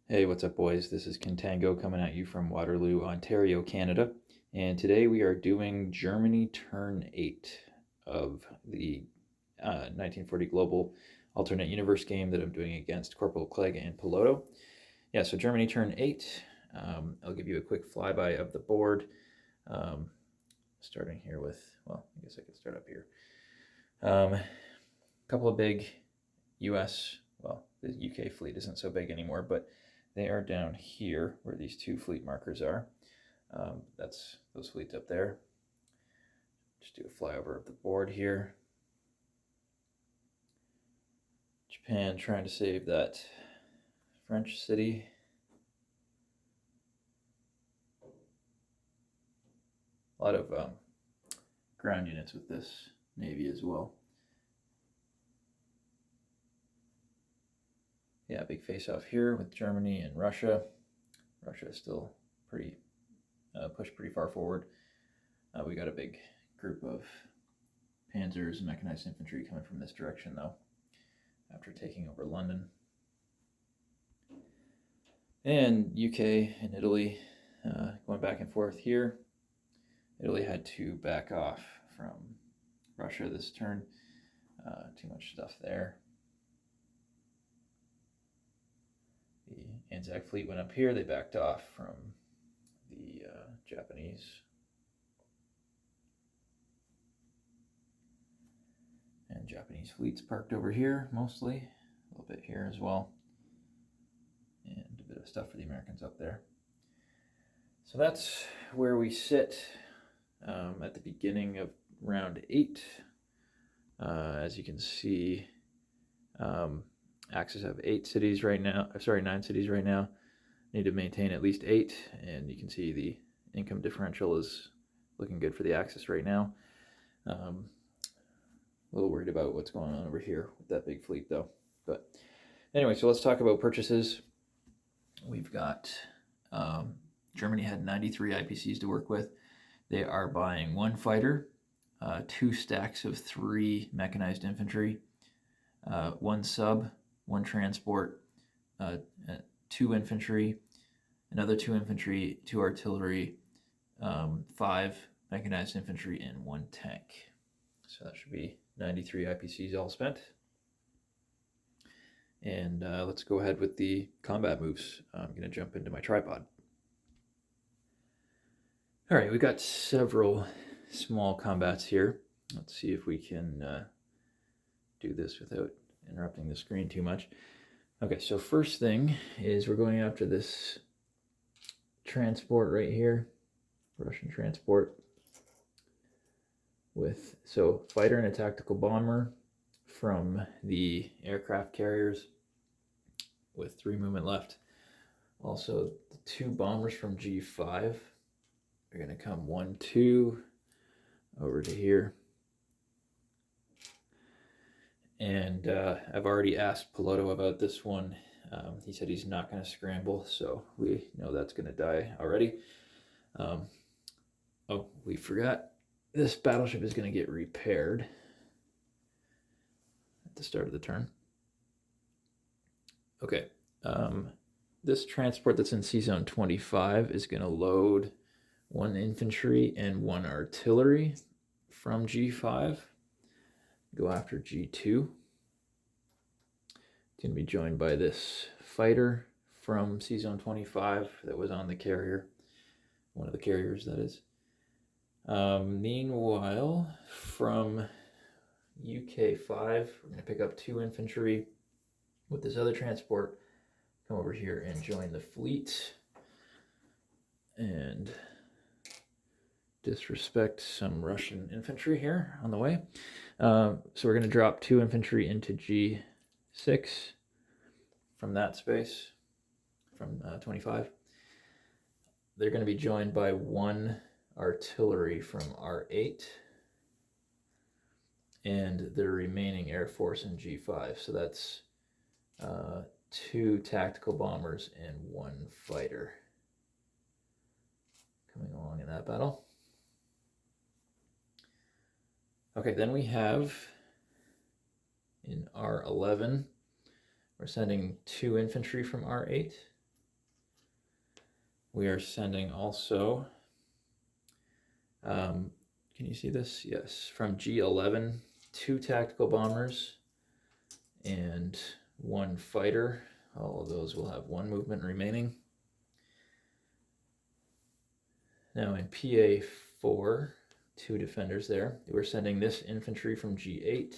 Hey, what's up, boys? This is Contango coming at you from Waterloo, Ontario, Canada. And today we are doing Germany Turn 8 of the 1940 Global Alternate Universe game that I'm doing against Corporal Clegg and Piloto. Yeah, so Germany Turn 8. I'll give you a quick flyby of the board. Starting here with, well, I guess I could start up here. A couple of big US, well, the UK fleet isn't so big anymore, but they are down here where these two fleet markers are. That's those fleets up there. Just do a flyover of the board here. Japan trying to save that French city. A lot of ground units with this navy as well. Yeah, big face-off here with Germany and Russia. Russia is still pretty pushed pretty far forward. We got a big group of panzers and mechanized infantry coming from this direction, though, after taking over London. And UK and Italy going back and forth here. Italy had to back off from Russia this turn. Too much stuff there. The ANZAC fleet went up here. They backed off from the Japanese. And Japanese fleets parked over here mostly. A little bit here as well. And a bit of stuff for the Americans up there. So that's where we sit at the beginning of round 8. As you can see, Axis have 9 cities right now. Need to maintain at least 8, and you can see the income differential is looking good for the Axis right now. A little worried about what's going on over here with that big fleet, though. But anyway, so let's talk about purchases. We've got Germany had 93 IPCs to work with. They are buying 1 fighter, 2 stacks of 3 mechanized infantry, 1 sub, 1 transport, 2 infantry, another 2 infantry, 2 artillery, 5 mechanized infantry, and 1 tank. So that should be 93 IPCs all spent. And let's go ahead with the combat moves. I'm going to jump into my tripod. All right, we've got several small combats here. Let's see if we can do this without interrupting the screen too much. Okay, so first thing is we're going after this transport right here, Russian transport, with fighter and a tactical bomber from the aircraft carriers with 3 movement left. Also, the 2 bombers from G5 are going to come 1, 2 over to here. And I've already asked Piloto about this one. He said he's not going to scramble, so we know that's going to die already. Oh, we forgot. This battleship is going to get repaired at the start of the turn. Okay. This transport that's in C-Zone 25 is going to load 1 infantry and 1 artillery from G5. Go after G2. It's going to be joined by this fighter from C-Zone 25 that was on the carrier. One of the carriers, that is. Meanwhile, from UK 5, we're going to pick up 2 infantry with this other transport. Come over here and join the fleet. And disrespect some Russian infantry here on the way. So we're going to drop 2 infantry into G6 from that space, from 25. They're going to be joined by 1 artillery from R8 and the remaining Air Force in G5. So that's 2 tactical bombers and 1 fighter coming along in that battle. Okay, then we have in R11, we're sending 2 infantry from R8 We are sending also, can you see this? Yes, from G11, 2 tactical bombers and 1 fighter. All of those will have 1 movement remaining. Now in PA4, 2 defenders there. We're sending this infantry from G8,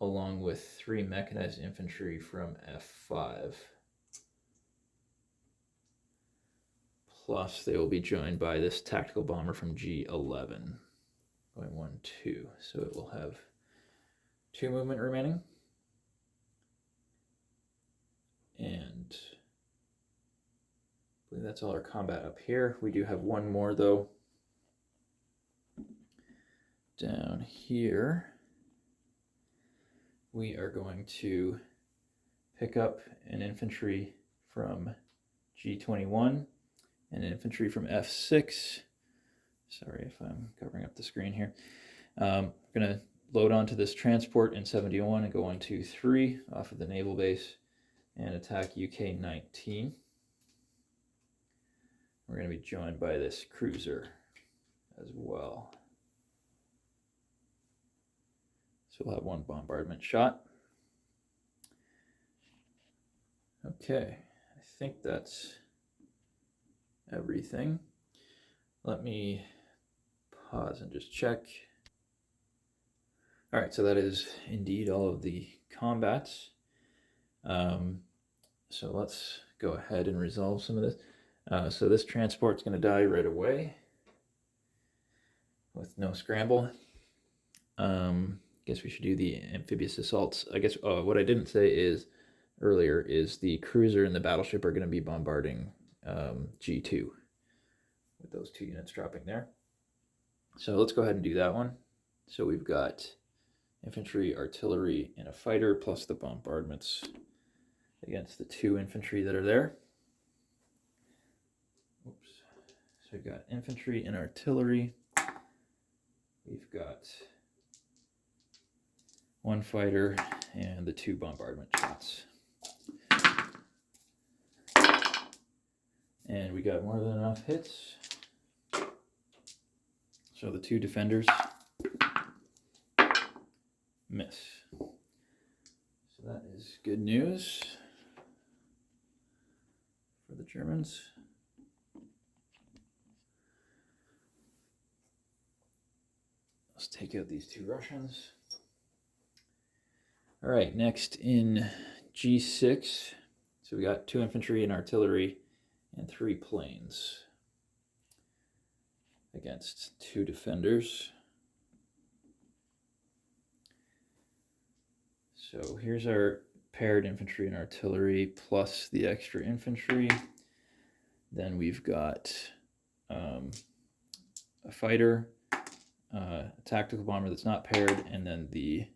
along with 3 mechanized infantry from F5. Plus, they will be joined by this tactical bomber from G11, going 1, 2. So it will have 2 movement remaining. And I believe that's all our combat up here. We do have 1 more, though, down here. We are going to pick up an infantry from G21 and infantry from F6. Sorry if I'm covering up the screen here. I'm going to load onto this transport in 71 and go 1, 2, 3 off of the naval base and attack UK 19. We're going to be joined by this cruiser as well. So we'll have 1 bombardment shot. Okay, I think that's everything. Let me pause and just check. All right, so that is indeed all of the combats. So let's go ahead and resolve some of this. So this transport's going to die right away with no scramble. Guess we should do the amphibious assaults. I guess what I didn't say is earlier is the cruiser and the battleship are going to be bombarding G2 with those 2 units dropping there. So let's go ahead and do that one. So we've got infantry, artillery, and a fighter, plus the bombardments against the 2 infantry that are there. Oops. So we've got infantry and artillery. We've got 1 fighter and the 2 bombardment shots. And we got more than enough hits. So the 2 defenders miss. So that is good news for the Germans. Let's take out these 2 Russians. All right, next in G6, so we got 2 infantry and artillery and 3 planes against 2 defenders. So here's our paired infantry and artillery plus the extra infantry. Then we've got a fighter, a tactical bomber that's not paired, and then the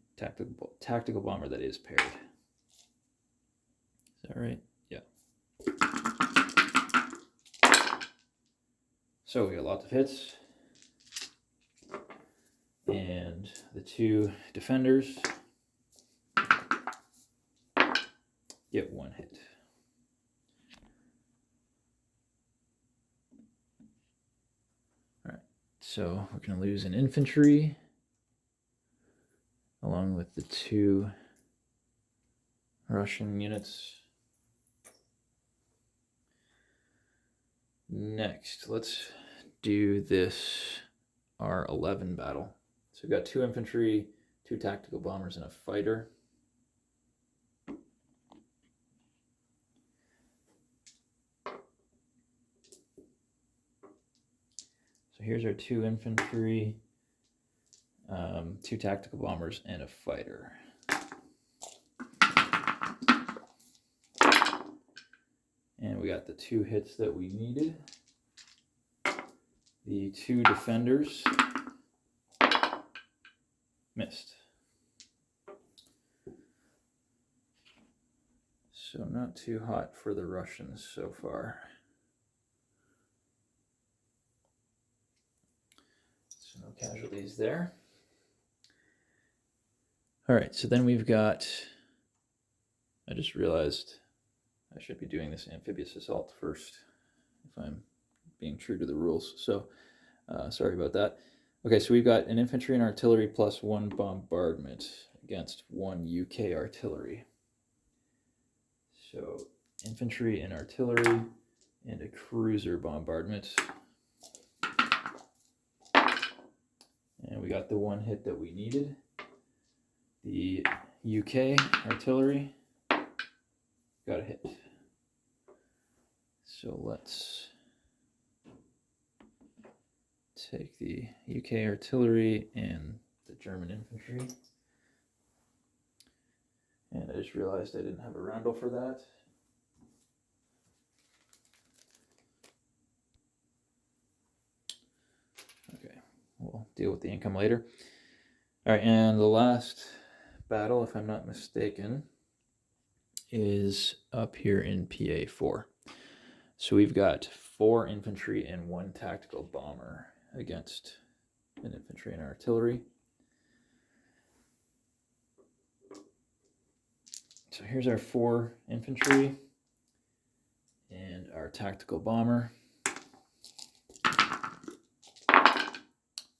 tactical bomber that is paired. Is that right? Yeah. So we got lots of hits. And the 2 defenders get 1 hit. All right, so we're going to lose an infantry along with the 2 Russian units. Next, let's do this R11 battle. So we've got 2 infantry, 2 tactical bombers, and a fighter. So here's our 2 infantry, 2 tactical bombers, and a fighter. And we got the 2 hits that we needed. The 2 defenders missed. So not too hot for the Russians so far. So no casualties there. All right, so then we've got, I just realized I should be doing this amphibious assault first. I'm being true to the rules. So sorry about that. Okay, so we've got an infantry and artillery plus 1 bombardment against 1 UK artillery. So infantry and artillery and a cruiser bombardment. And we got the 1 hit that we needed. The UK artillery got a hit. So let's take the UK artillery and the German infantry. And I just realized I didn't have a roundel for that. Okay, we'll deal with the income later. All right, and the last battle, if I'm not mistaken, is up here in PA4. So we've got 4 infantry and 1 tactical bomber against an infantry and artillery. So here's our 4 infantry and our tactical bomber.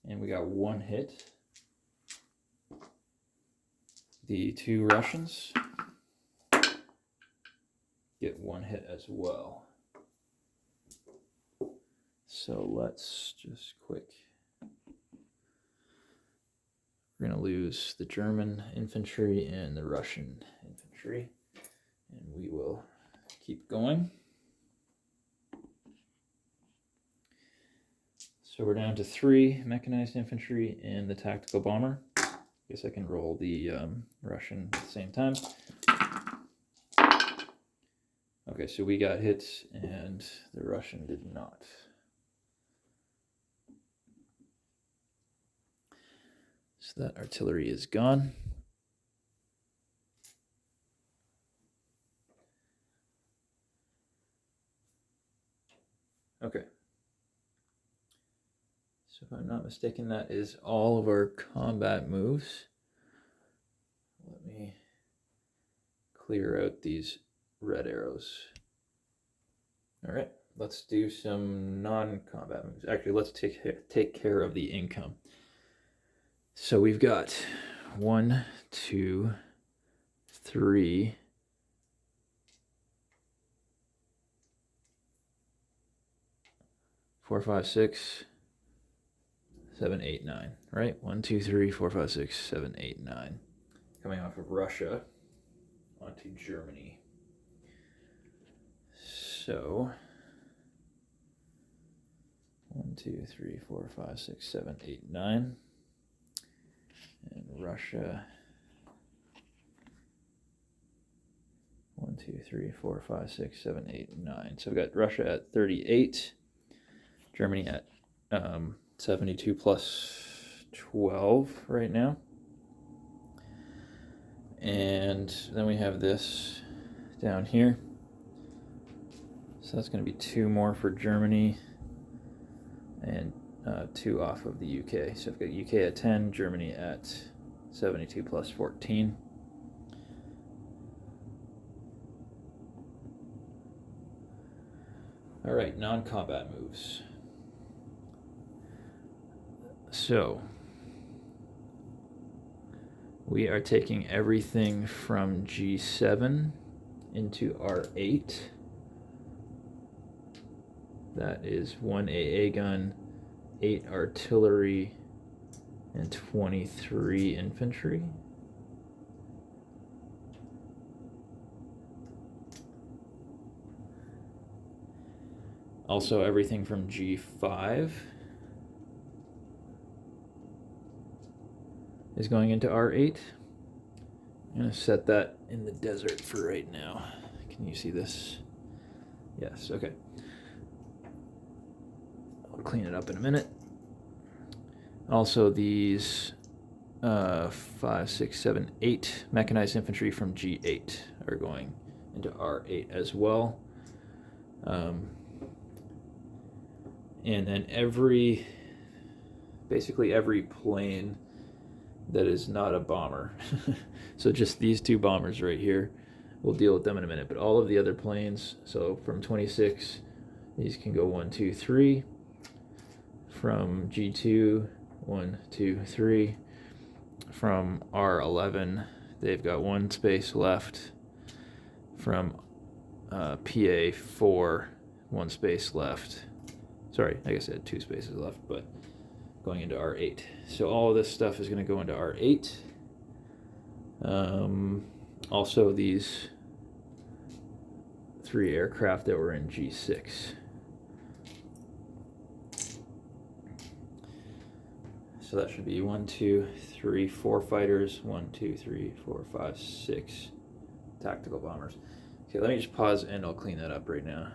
And we got 1 hit. The 2 Russians get 1 hit as well. So let's just quick. We're going to lose the German infantry and the Russian infantry. And we will keep going. So we're down to 3 mechanized infantry and the tactical bomber. I guess I can roll the Russian at the same time. Okay, so we got hits and the Russian did not. So that artillery is gone. Okay. So if I'm not mistaken, that is all of our combat moves. Let me clear out these red arrows. All right, let's do some non-combat moves. Actually, let's take care of the income. So we've got 1, 2, 3, 4, 5, 6, 7, 8, 9, right? 1, 2, 3, 4, 5, 6, 7, 8, 9. Coming off of Russia onto Germany. So 1, 2, 3, 4, 5, 6, 7, 8, 9. And Russia 1, 2, 3, 4, 5, 6, 7, 8, 9. So we've got Russia at 38, Germany at 72 plus 12 right now. And then we have this down here. So that's going to be 2 more for Germany and 2 off of the UK. So we've got UK at 10, Germany at 72 plus 14. All right, non-combat moves. So we are taking everything from G7 into R8. That is 1 AA gun, 8 artillery, and 23 infantry. Also everything from G5 is going into R8. I'm going to set that in the desert for right now. Can you see this? Yes, okay. I'll clean it up in a minute. Also these 5, 6, 7, 8 mechanized infantry from G8 are going into R8 as well. And then basically every plane that is not a bomber. So just these 2 bombers right here, we'll deal with them in a minute, but all of the other planes, so from 26 These can go 1, 2, 3. From G2, 1, 2, 3. From R11, they've got 1 space left. From PA4, 1 space left. Sorry, I guess I had 2 spaces left, but going into R8. So all of this stuff is going to go into R8. Also, these 3 aircraft that were in G6. So that should be 1, 2, 3, 4 fighters, 1, 2, 3, 4, 5, 6 tactical bombers. Okay, let me just pause and I'll clean that up right now.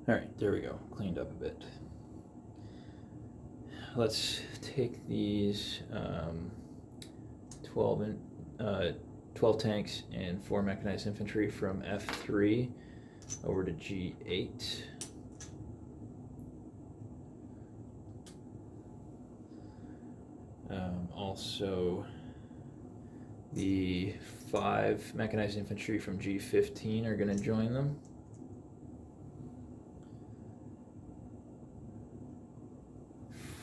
All right, there we go, cleaned up a bit. Let's take these 12 tanks and 4 mechanized infantry from F3 over to G8. Also, the 5 mechanized infantry from G15 are going to join them.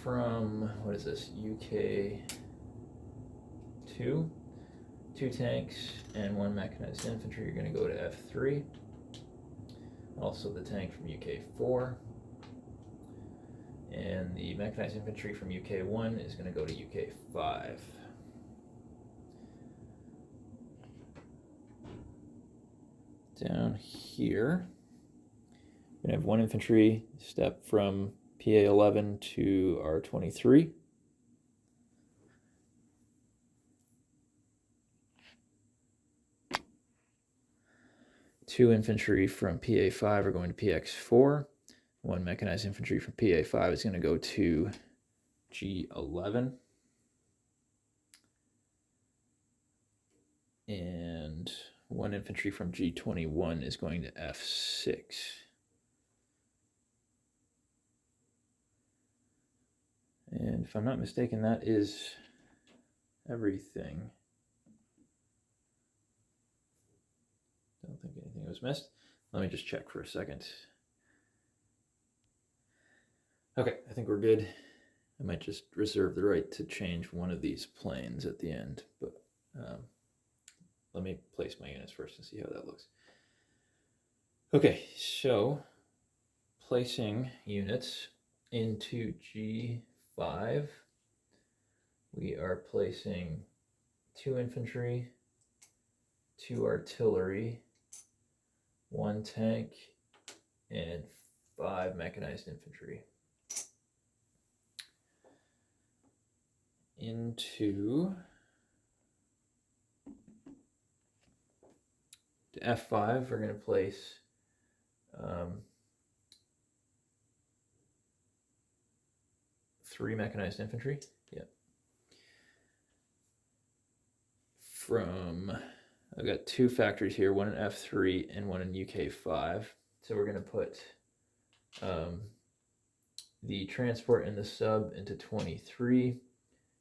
From, what is this, UK 2 tanks and 1 mechanized infantry are going to go to F3. Also the tank from UK 4. And the mechanized infantry from UK 1 is going to go to UK 5. Down here, we're going to have 1 infantry step from PA 11 to R23. Two infantry from PA 5 are going to PX 4. 1 mechanized infantry from PA 5 is going to go to G11. And 1 infantry from G21 is going to F6. And if I'm not mistaken, that is everything. Don't think anything was missed. Let me just check for a second. Okay, I think we're good. I might just reserve the right to change one of these planes at the end, but let me place my units first and see how that looks. Okay, so placing units into G5, we are placing 2 infantry, 2 artillery, 1 tank, and 5 mechanized infantry. Into F5, we're going to place 3 mechanized infantry. Yep. I've got 2 factories here, 1 in F3 and 1 in UK 5. So we're going to put the transport and the sub into 23.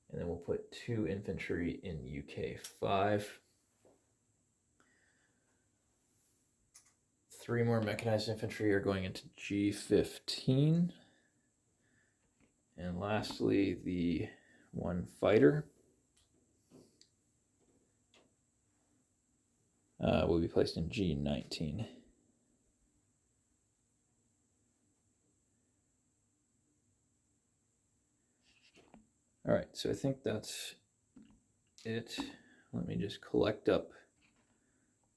And then we'll put 2 infantry in UK 5. 3 more mechanized infantry are going into G15. And lastly, the 1 fighter will be placed in G19. All right, so I think that's it. Let me just collect up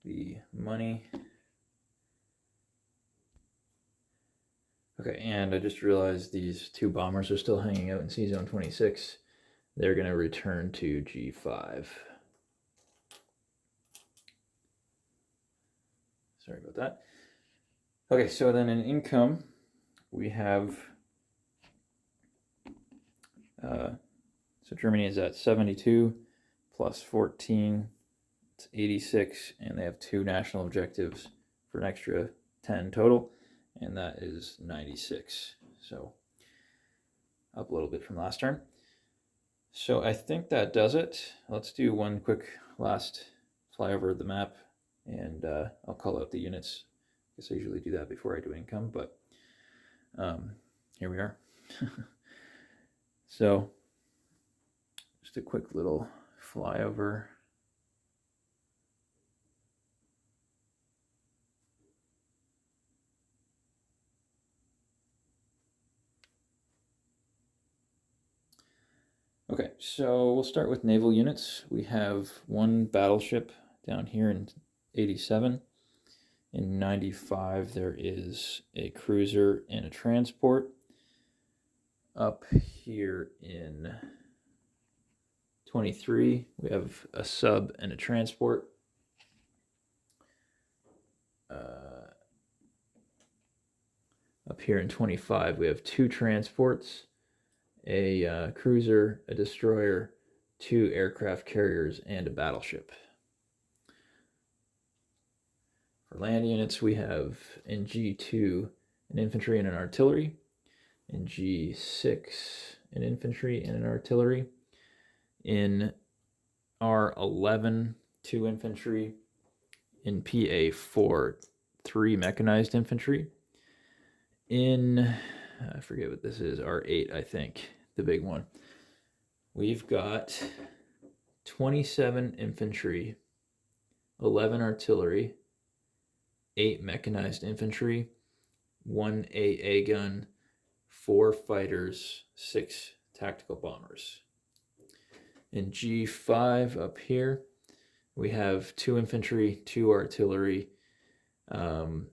the money. Okay, and I just realized these 2 bombers are still hanging out in C-Zone 26. They're going to return to G5. Sorry about that. Okay, so then in income, we have so Germany is at 72 plus 14, it's 86, and they have 2 national objectives for an extra 10 total, and that is 96. So up a little bit from last turn. So I think that does it. Let's do one quick last flyover of the map, and I'll call out the units guess I usually do that before I do income, but here we are. So just a quick little flyover. Okay, so we'll start with naval units. We have one battleship down here in 87. In 95, there is a cruiser and a transport. Up here in 23, we have a sub and a transport. Up here in 25, we have two transports, a cruiser, a destroyer, two aircraft carriers, and a battleship. For land units, we have in G2 an infantry and an artillery, in G6 an infantry and an artillery, in R11 two infantry, in PA4 three mechanized infantry, in I forget what this is, R8 I think, the big one, we've got 27 infantry, 11 artillery, 8 mechanized infantry, 1 AA gun, 4 fighters, 6 tactical bombers. In G5 up here, we have 2 infantry, 2 artillery, 5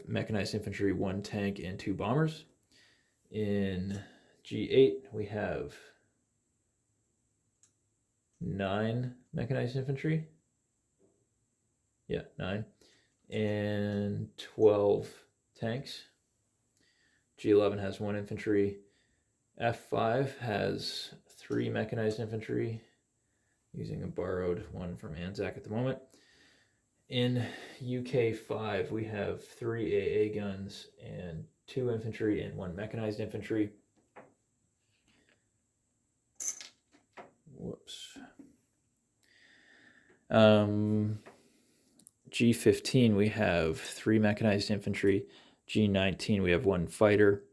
mechanized infantry, 1 tank, and 2 bombers. In G8, we have 9 mechanized infantry. Yeah, 9. And 12 tanks. G11 has 1 infantry. F5 has 3 mechanized infantry, using a borrowed one from ANZAC at the moment. In UK5, we have 3 AA guns and 2 infantry and 1 mechanized infantry. Whoops. G15, we have 3 mechanized infantry. G19, we have 1 fighter.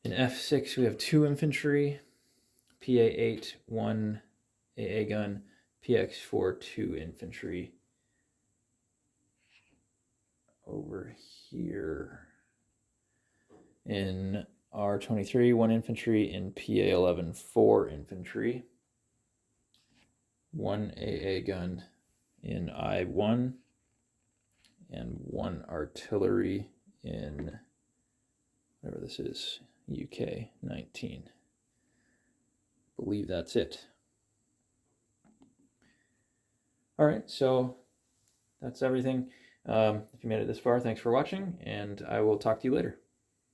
In F6, we have 2 infantry. PA8, 1 AA gun. PX4, 2 infantry. Over here in R23, 1 infantry. In PA11, 4 infantry. 1 AA gun in I1, and 1 artillery in whatever this is, UK 19. I believe that's it. All right, so that's everything. If you made it this far, thanks for watching, and I will talk to you later.